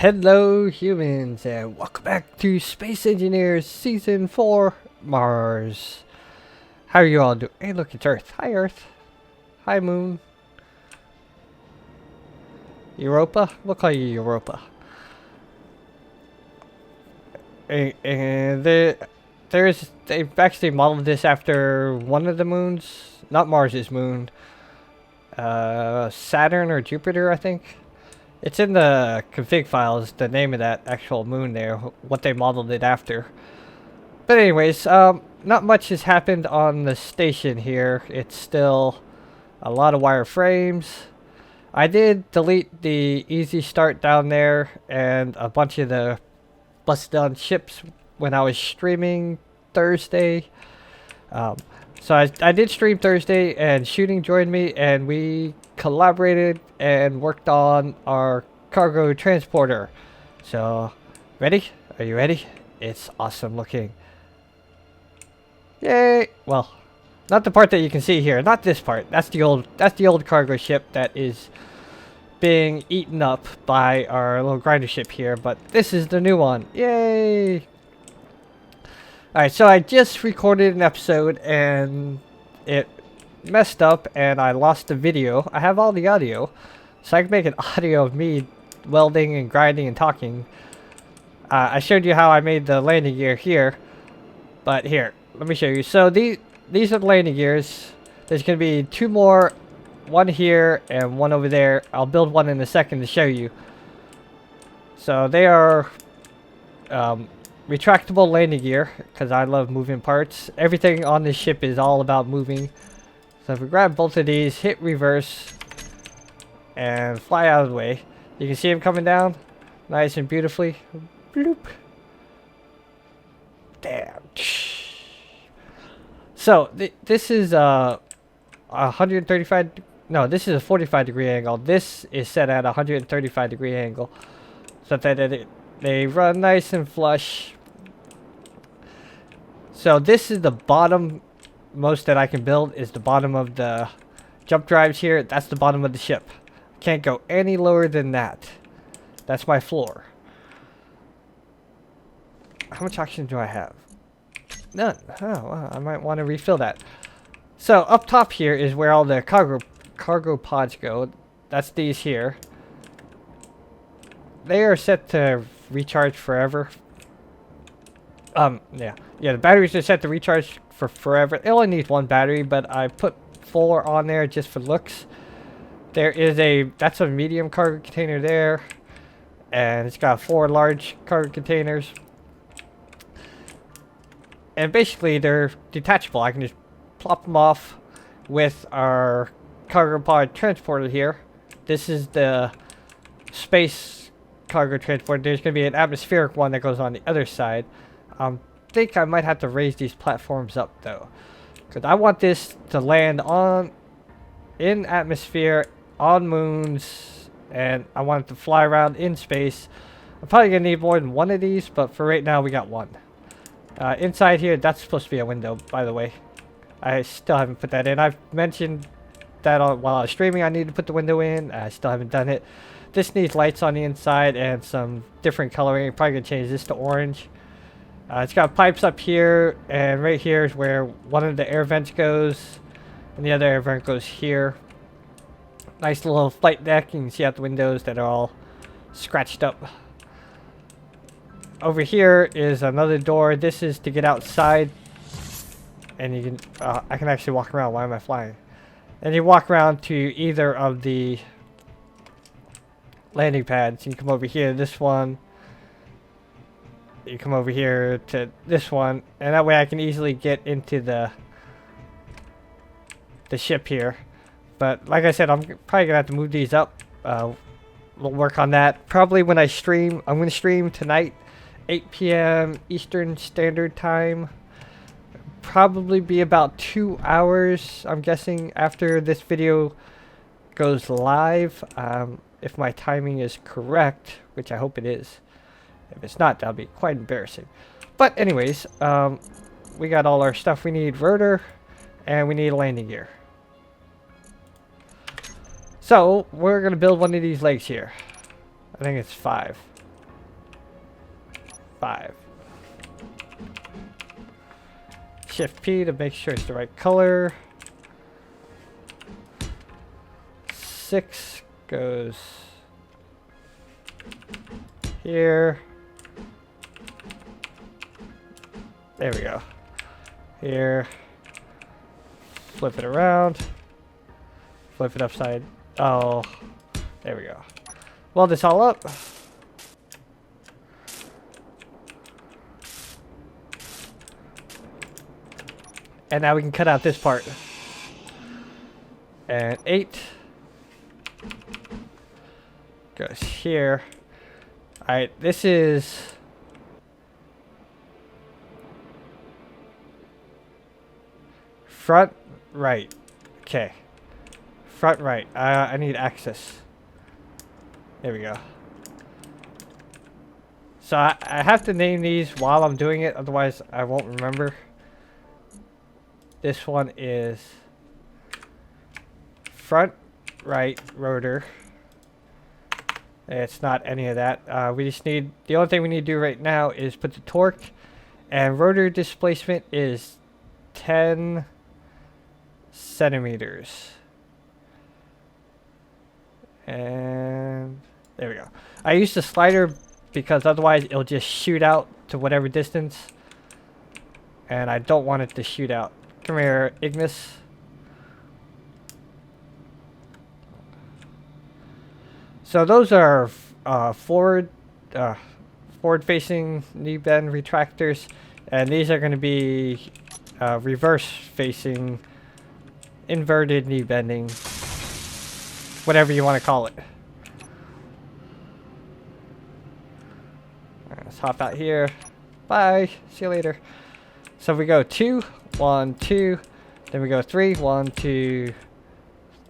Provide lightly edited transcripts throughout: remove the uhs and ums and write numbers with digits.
Hello humans and welcome back to Space Engineers Season 4 Mars. How are you all doing? Hey look, it's Earth. Hi Earth. Hi Moon. Europa? We'll call you Europa. And they've actually modeled this after one of the moons. Not Mars's moon. Saturn or Jupiter, I think. It's in the config files, the name of that actual moon there, what they modeled it after. But anyways, not much has happened on the station here. It's still a lot of wireframes. I did delete the easy start down there and a bunch of the busted down ships when I was streaming Thursday. So I did stream Thursday and Shooting joined me and we collaborated and worked on our cargo transporter. So, ready? Are you ready? It's awesome looking. Yay! Well, not the part that you can see here. Not this part. That's the old cargo ship that is being eaten up by our little grinder ship here. But this is the new one. Yay! Alright, so I just recorded an episode and it messed up and I lost the video. I have all the audio, so I can make an audio of me welding and grinding and talking. I showed you how I made the landing gear here, but here, let me show you. So these are the landing gears. There's going to be two more, one here and one over there. I'll build one in a second to show you. So they are retractable landing gear, because I love moving parts. Everything on this ship is all about moving. So if we grab both of these, hit reverse, and fly out of the way. You can see them coming down, nice and beautifully. Bloop. Damn. So this is a 135. No, this is a 45-degree angle. This is set at a 135-degree angle, so that they run nice and flush. So this is the bottom. Most that I can build is the bottom of the jump drives here. That's the bottom of the ship. Can't go any lower than that. That's my floor. How much oxygen do I have? None. Oh, well, I might want to refill that. So up top here is where all the cargo pods go. That's these here. They are set to recharge forever. Yeah, the batteries are set to recharge for forever. It only needs one battery, but I put 4 on there just for looks. There is that's a medium cargo container there, and it's got 4 large cargo containers. And basically they're detachable. I can just plop them off with our cargo pod transporter here. This is the space cargo transporter. There's going to be an atmospheric one that goes on the other side. I think I might have to raise these platforms up though, because I want this to land in atmosphere, on moons, and I want it to fly around in space. I'm probably gonna need more than one of these, but for right now we got one. Inside here, that's supposed to be a window, by the way. I still haven't put that in. I've mentioned that while I was streaming I need to put the window in. I still haven't done it. This needs lights on the inside and some different coloring. I'm probably gonna change this to orange. It's got pipes up here, and right here is where one of the air vents goes, and the other air vent goes here. Nice little flight deck. You can see out the windows that are all scratched up. Over here is another door. This is to get outside, and you can I can actually walk around. Why am I flying? And you walk around to either of the landing pads. You can come over here, this one. You come over here to this one, and that way I can easily get into the ship here. But like I said, I'm probably gonna have to move these up. We'll work on that probably when I stream. I'm gonna stream tonight, 8 p.m. Eastern Standard Time. Probably be about 2 hours, I'm guessing, after this video goes live, if my timing is correct, which I hope it is. If it's not, that'll be quite embarrassing. But anyways, we got all our stuff. We need rotor, and we need a landing gear. So we're gonna build one of these legs here. I think it's 5. 5. Shift P to make sure it's the right color. 6 goes here. There we go. Here. Flip it around. Flip it upside. Oh, there we go. Weld this all up. And now we can cut out this part. And 8 goes here. Alright, this is front right. Okay. Front right. I need access. There we go. So I have to name these while I'm doing it, otherwise I won't remember. This one is front right rotor. It's not any of that. We just need, the only thing we need to do right now is put the torque, and rotor displacement is 10 centimeters. And there we go. I used the slider because otherwise it'll just shoot out to whatever distance, and I don't want it to shoot out. Come here, Ignis. So those are forward-facing knee bend retractors, and these are going to be reverse-facing inverted knee bending, whatever you want to call it. Let's hop out here. Bye. See you later. So we go 2, 1, 2. Then we go 3, 1, 2,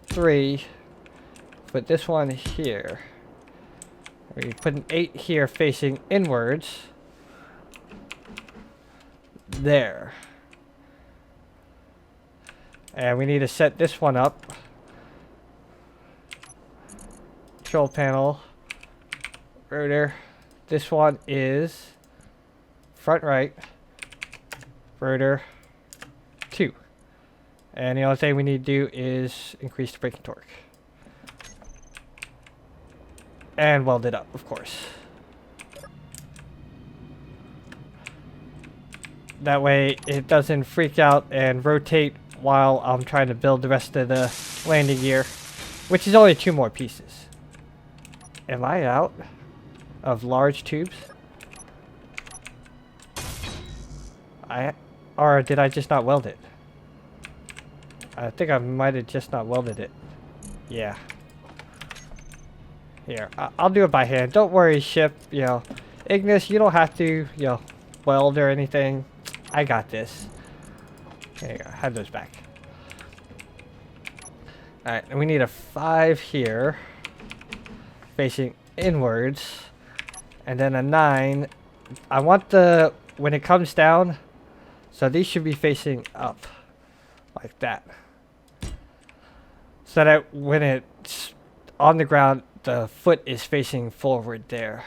3. Put this one here. We put an 8 here facing inwards. There. And we need to set this one up. Control panel. Rotor. This one is front right. Rotor 2. And the only thing we need to do is increase the braking torque. And weld it up, of course. That way it doesn't freak out and rotate while I'm trying to build the rest of the landing gear, which is only 2 more pieces. Am I out of large tubes? Or did I just not weld it? I think I might have just not welded it. Yeah. Here, I'll do it by hand. Don't worry, ship. You know, Ignis, you don't have to, you know, weld or anything. I got this. There you go. Have those back. Alright, and we need a 5 here, facing inwards, and then a 9. I want the, when it comes down, so these should be facing up, like that. So that when it's on the ground, the foot is facing forward there.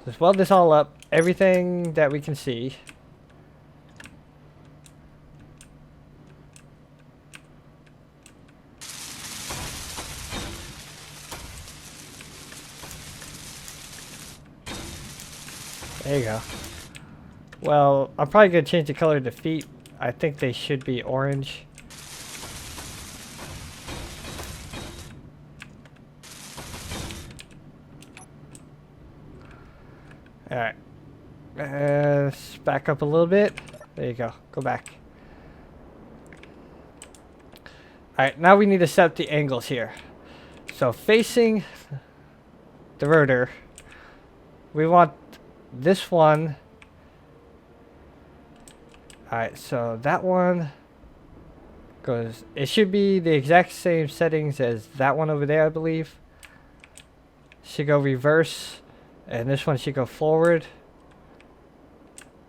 Let's weld this all up, everything that we can see. There you go. Well, I'm probably going to change the color of the feet. I think they should be orange. Alright. Let's back up a little bit. There you go. Go back. Alright, now we need to set up the angles here. So facing the rotor, we want this one. Alright, so that one goes, it should be the exact same settings as that one over there, I believe. Should go reverse, and this one should go forward.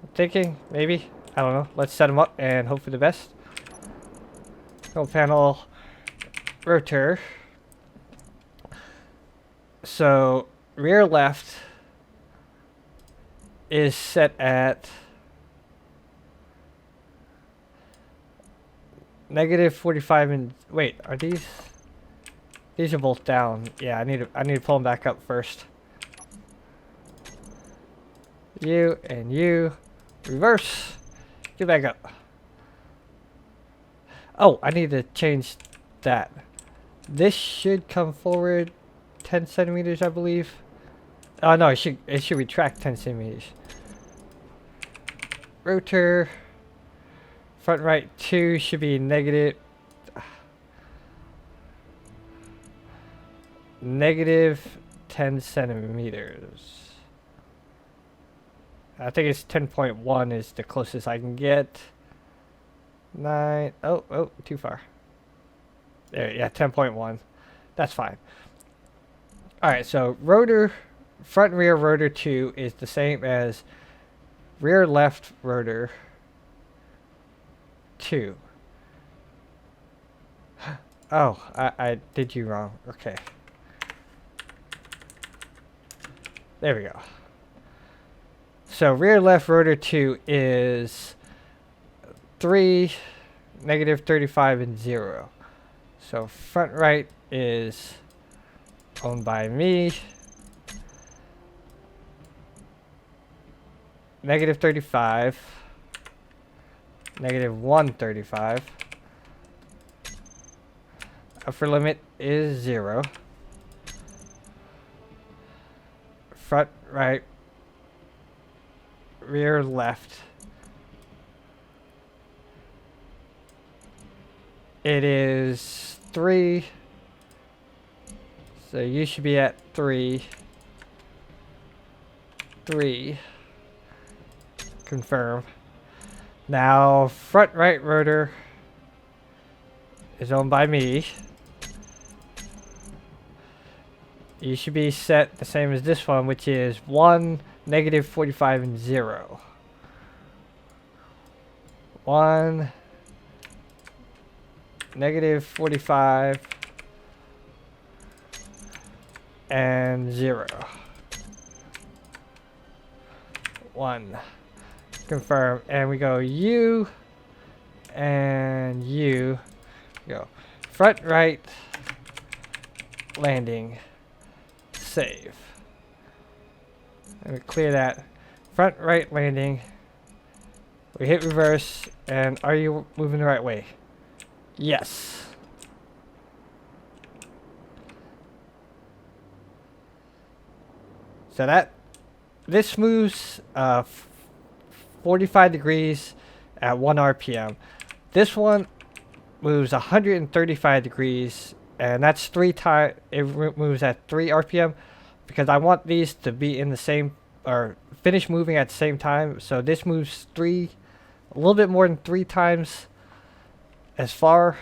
I'm thinking, maybe. I don't know. Let's set them up and hope for the best. Control panel, rotor. So, rear left. is set at -45 and wait, are these are both down. Yeah, I need to pull them back up first. You and you reverse. Get back up. Oh, I need to change that. This should come forward 10 centimeters, I believe. Oh no, it should retract 10 centimeters. Rotor. Front right 2 should be negative 10 centimeters. I think it's 10.1 is the closest I can get. 9. Oh, too far. There, yeah, 10.1. That's fine. Alright, so rotor, front and rear rotor 2 is the same as rear left rotor 2. Oh, I did you wrong. Okay. There we go. So rear left rotor 2 is 3, -35, and 0. So front right is owned by me. -35, -135. Upper limit is 0. Front right, rear left. It is 3. So you should be at 3. 3. Confirm. Now, front right rotor is owned by me. You should be set the same as this one, which is 1, -45, and 0. 1, -45, and 0. 1. Confirm. And we go U and U. Go. Front right landing. Save. Let me clear that. Front right landing. We hit reverse. And are you moving the right way? Yes. So this moves 45 degrees at 1 RPM. This one moves 135 degrees, and that's 3 times. It moves at 3 RPM because I want these to be in the same or finish moving at the same time. So this moves a little bit more than 3 times as far.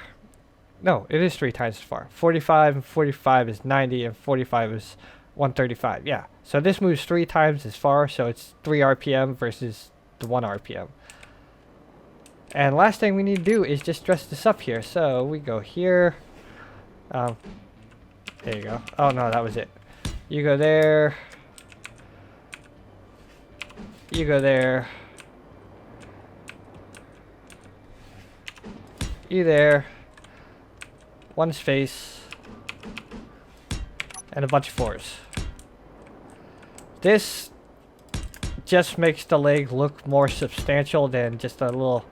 No, it is 3 times as far. 45 and 45 is 90, and 45 is 135. Yeah. So this moves 3 times as far, so it's 3 RPM versus the 1 RPM. And last thing we need to do is just dress this up here. So we go here. There you go. Oh no, that was it. You go there. You go there. You there. 1 space. And a bunch of 4s. This just makes the leg look more substantial than just a little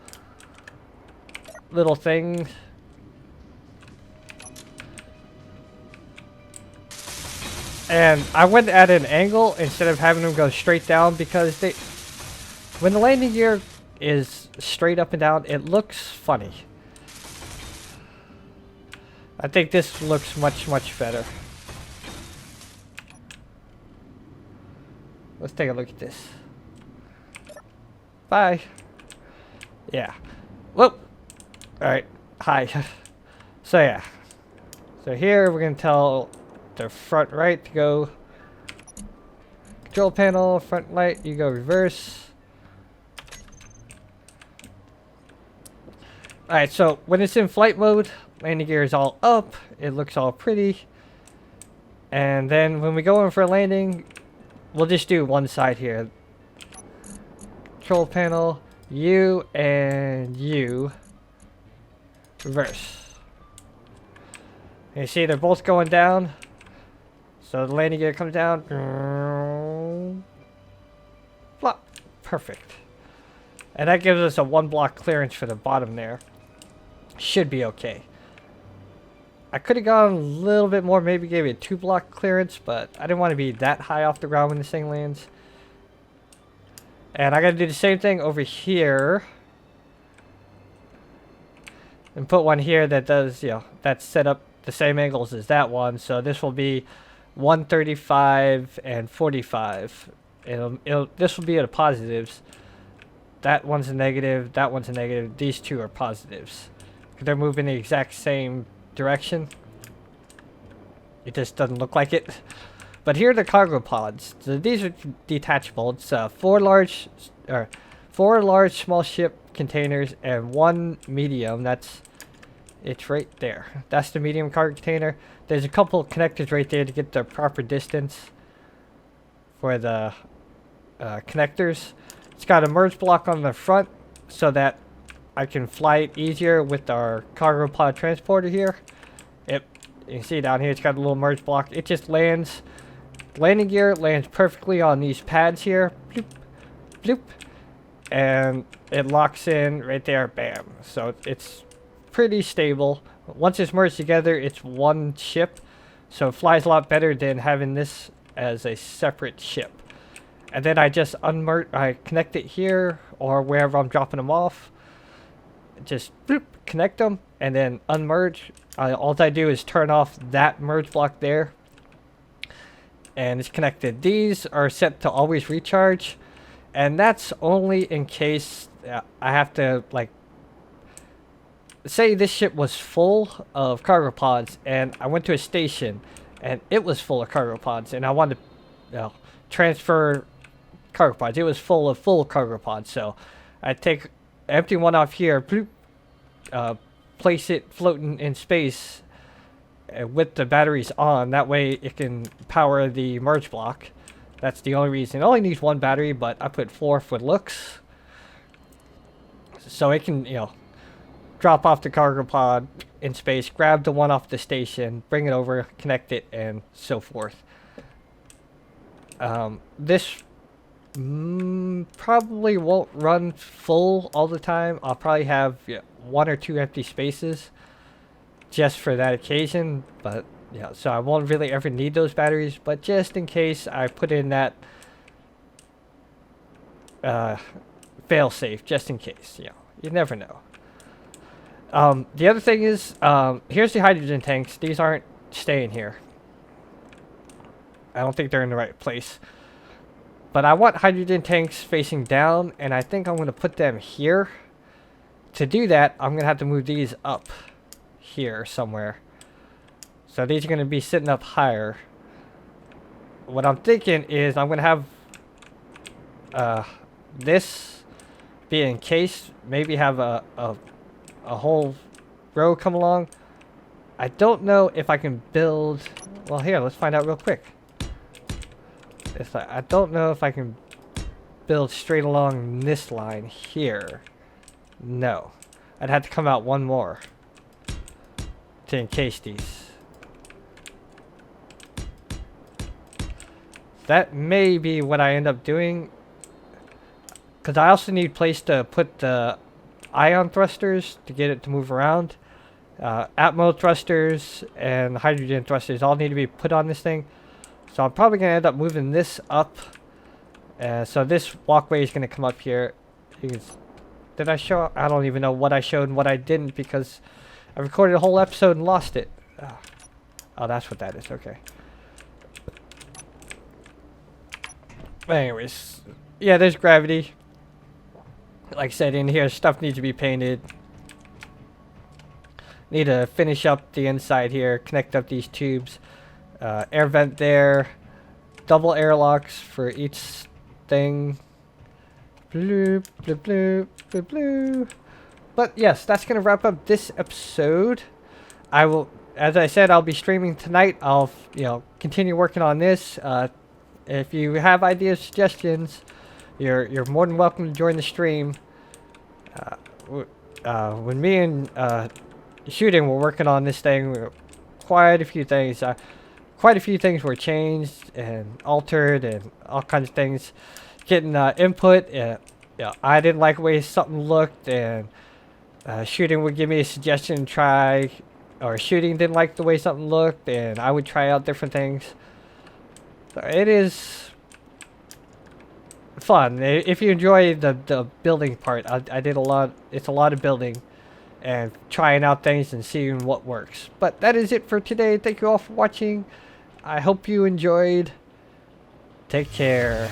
thing. And I went at an angle instead of having them go straight down because when the landing gear is straight up and down, it looks funny. I think this looks much better. Let's take a look at this. Bye. Yeah. Whoop. Alright. Hi. So yeah. So here we're going to tell the front right to go. Control panel, front light, you go reverse. Alright, so when it's in flight mode, landing gear is all up. It looks all pretty. And then when we go in for a landing, we'll just do one side here. control panel, you and you, reverse. And you see they're both going down. So the landing gear comes down. Flop. Perfect. And that gives us a 1 block clearance for the bottom there. Should be okay. I could have gone a little bit more, maybe gave it a 2 block clearance, but I didn't want to be that high off the ground when this thing lands. And I got to do the same thing over here. And put one here that does, you know, that's set up the same angles as that one. So this will be 135 and 45. This will be at the positives. That one's a negative, that one's a negative. These two are positives. They're moving the exact same direction. It just doesn't look like it. But here are the cargo pods. So these are detachable. It's four large small ship containers and 1 medium. It's right there. That's the medium cargo container. There's a couple of connectors right there to get the proper distance for the connectors. It's got a merge block on the front so that I can fly it easier with our cargo pod transporter here. You can see down here it's got a little merge block. It just lands. Landing gear lands perfectly on these pads here. Bloop, bloop. And it locks in right there. Bam. So it's pretty stable. Once it's merged together, it's one ship. So it flies a lot better than having this as a separate ship. And then I just I connect it here or wherever I'm dropping them off. Just bloop, connect them and then unmerge. All I do is turn off that merge block there. And it's connected. These are set to always recharge. And that's only in case I have to, like, say this ship was full of cargo pods and I went to a station and it was full of cargo pods and I wanted to transfer cargo pods. It was full of cargo pods. So I take empty one off here, bloop, place it floating in space with the batteries on. That way it can power the merge block. That's the only reason. It only needs 1 battery, but I put 4 for looks. So it can, you know, drop off the cargo pod in space, grab the one off the station, bring it over, connect it, and so forth. This probably won't run full all the time. I'll probably have 1 or 2 empty spaces just for that occasion, but yeah, so I won't really ever need those batteries, but just in case I put in that fail safe, just in case. You never know. The other thing is, here's the hydrogen tanks. These aren't staying here. I don't think they're in the right place. But I want hydrogen tanks facing down, and I think I'm going to put them here. To do that, I'm going to have to move these up here somewhere. So these are going to be sitting up higher. What I'm thinking is I'm going to have this be encased. Maybe have a whole row come along. I don't know if I can build... Well, here, let's find out real quick. It's like, I don't know if I can build straight along this line here. No. I'd have to come out 1 more to encase these. That may be what I end up doing. Because I also need place to put the ion thrusters to get it to move around. Atmo thrusters and hydrogen thrusters all need to be put on this thing. So I'm probably going to end up moving this up. So this walkway is going to come up here. Did I show? I don't even know what I showed and what I didn't because I recorded a whole episode and lost it. Oh, that's what that is. Okay. Anyways, yeah, there's gravity. Like I said, in here, stuff needs to be painted. Need to finish up the inside here, connect up these tubes. Air vent there. Double airlocks for each thing. Bloop, bloop, bloop, bloop, bloop. But yes, that's going to wrap up this episode. I will, as I said, I'll be streaming tonight. I'll, continue working on this. If you have ideas, suggestions, you're more than welcome to join the stream. When me and Shooting were working on this thing, quite a few things. Quite a few things were changed and altered, and all kinds of things. Getting input. I didn't like the way something looked, and Shooting would give me a suggestion to try, or Shooting didn't like the way something looked, and I would try out different things. So it is fun. If you enjoy the building part, I did a lot. It's a lot of building and trying out things and seeing what works. But that is it for today. Thank you all for watching. I hope you enjoyed. Take care.